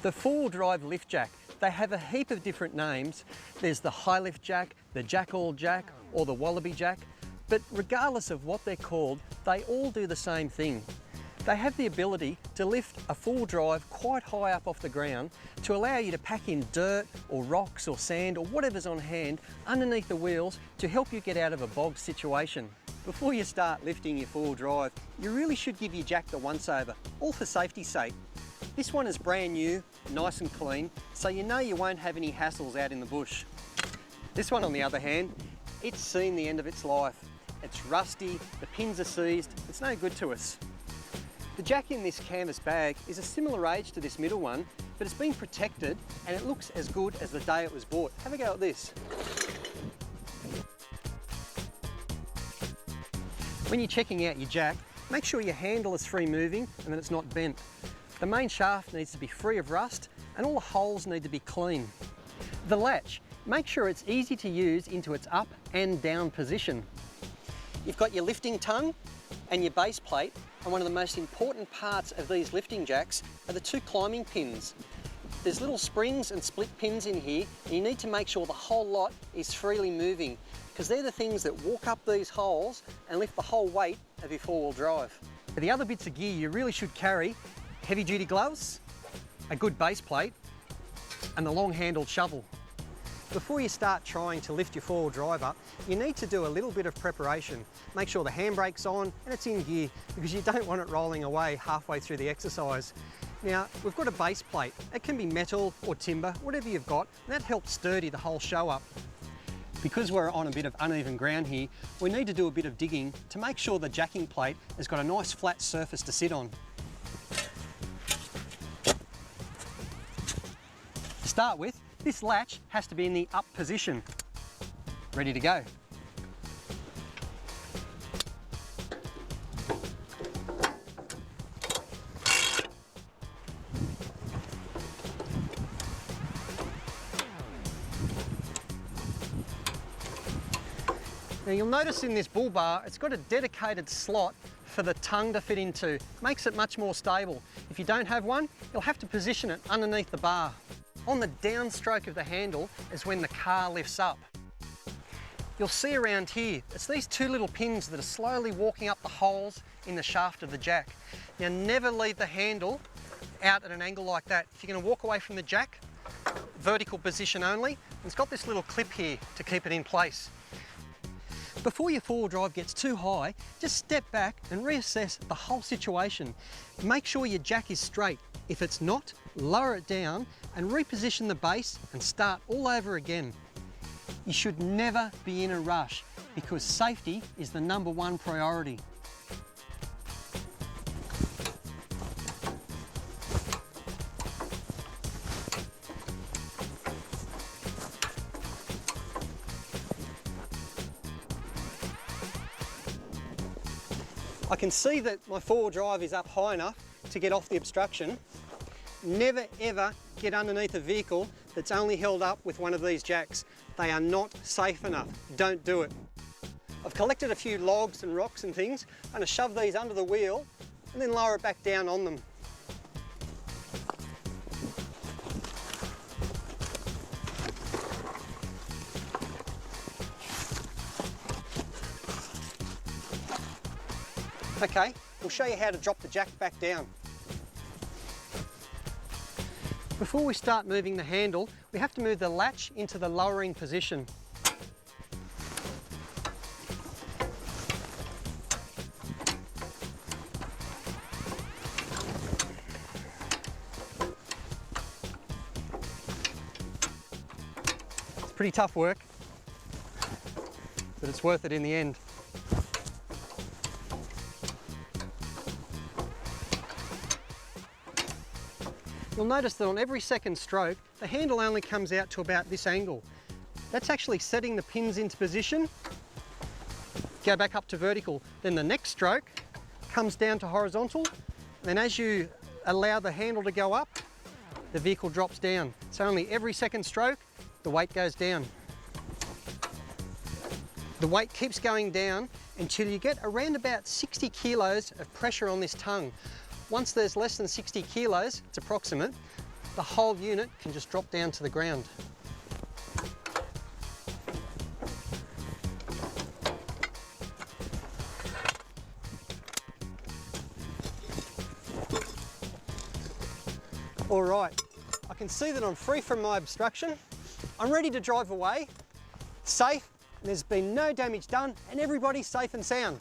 The four-wheel drive lift jack, they have a heap of different names. There's the high lift jack, the jack-all jack, or the wallaby jack. But regardless of what they're called, they all do the same thing. They have the ability to lift a four-wheel drive quite high up off the ground to allow you to pack in dirt or rocks or sand or whatever's on hand underneath the wheels to help you get out of a bog situation. Before you start lifting your four-wheel drive, you really should give your jack the once-over, all for safety's sake. This one is brand new, nice and clean, so you know you won't have any hassles out in the bush. This one, on the other hand, it's seen the end of its life. It's rusty, the pins are seized, it's no good to us. The jack in this canvas bag is a similar age to this middle one, but it's been protected and it looks as good as the day it was bought. Have a go at this. When you're checking out your jack, make sure your handle is free moving and that it's not bent. The main shaft needs to be free of rust and all the holes need to be clean. The latch, make sure it's easy to use into its up and down position. You've got your lifting tongue and your base plate, and one of the most important parts of these lifting jacks are the two climbing pins. There's little springs and split pins in here, and you need to make sure the whole lot is freely moving, because they're the things that walk up these holes and lift the whole weight of your four-wheel drive. The other bits of gear you really should carry: heavy-duty gloves, a good base plate, and the long-handled shovel. Before you start trying to lift your four-wheel drive up, you need to do a little bit of preparation. Make sure the handbrake's on and it's in gear, because you don't want it rolling away halfway through the exercise. Now, we've got a base plate. It can be metal or timber, whatever you've got, and that helps sturdy the whole show up. Because we're on a bit of uneven ground here, we need to do a bit of digging to make sure the jacking plate has got a nice flat surface to sit on. To start with, this latch has to be in the up position. Ready to go. Now you'll notice in this bull bar, it's got a dedicated slot for the tongue to fit into. Makes it much more stable. If you don't have one, you'll have to position it underneath the bar. On the downstroke of the handle is when the car lifts up. You'll see around here, it's these two little pins that are slowly walking up the holes in the shaft of the jack. Now never leave the handle out at an angle like that. If you're going to walk away from the jack, vertical position only. It's got this little clip here to keep it in place. Before your four-wheel drive gets too high, just step back and reassess the whole situation. Make sure your jack is straight. If it's not, lower it down and reposition the base and start all over again. You should never be in a rush, because safety is the #1 priority. I can see that my four-wheel drive is up high enough to get off the obstruction. Never ever get underneath a vehicle that's only held up with one of these jacks. They are not safe enough. Don't do it. I've collected a few logs and rocks and things. I'm going to shove these under the wheel and then lower it back down on them. Okay, we'll show you how to drop the jack back down. Before we start moving the handle, we have to move the latch into the lowering position. It's pretty tough work, but it's worth it in the end. You'll notice that on every second stroke, the handle only comes out to about this angle. That's actually setting the pins into position. Go back up to vertical. Then the next stroke comes down to horizontal. And then as you allow the handle to go up, the vehicle drops down. So only every second stroke, the weight goes down. The weight keeps going down until you get around about 60 kilos of pressure on this tongue. Once there's less than 60 kilos, it's approximate, the whole unit can just drop down to the ground. All right, I can see that I'm free from my obstruction. I'm ready to drive away, safe, and there's been no damage done, and everybody's safe and sound.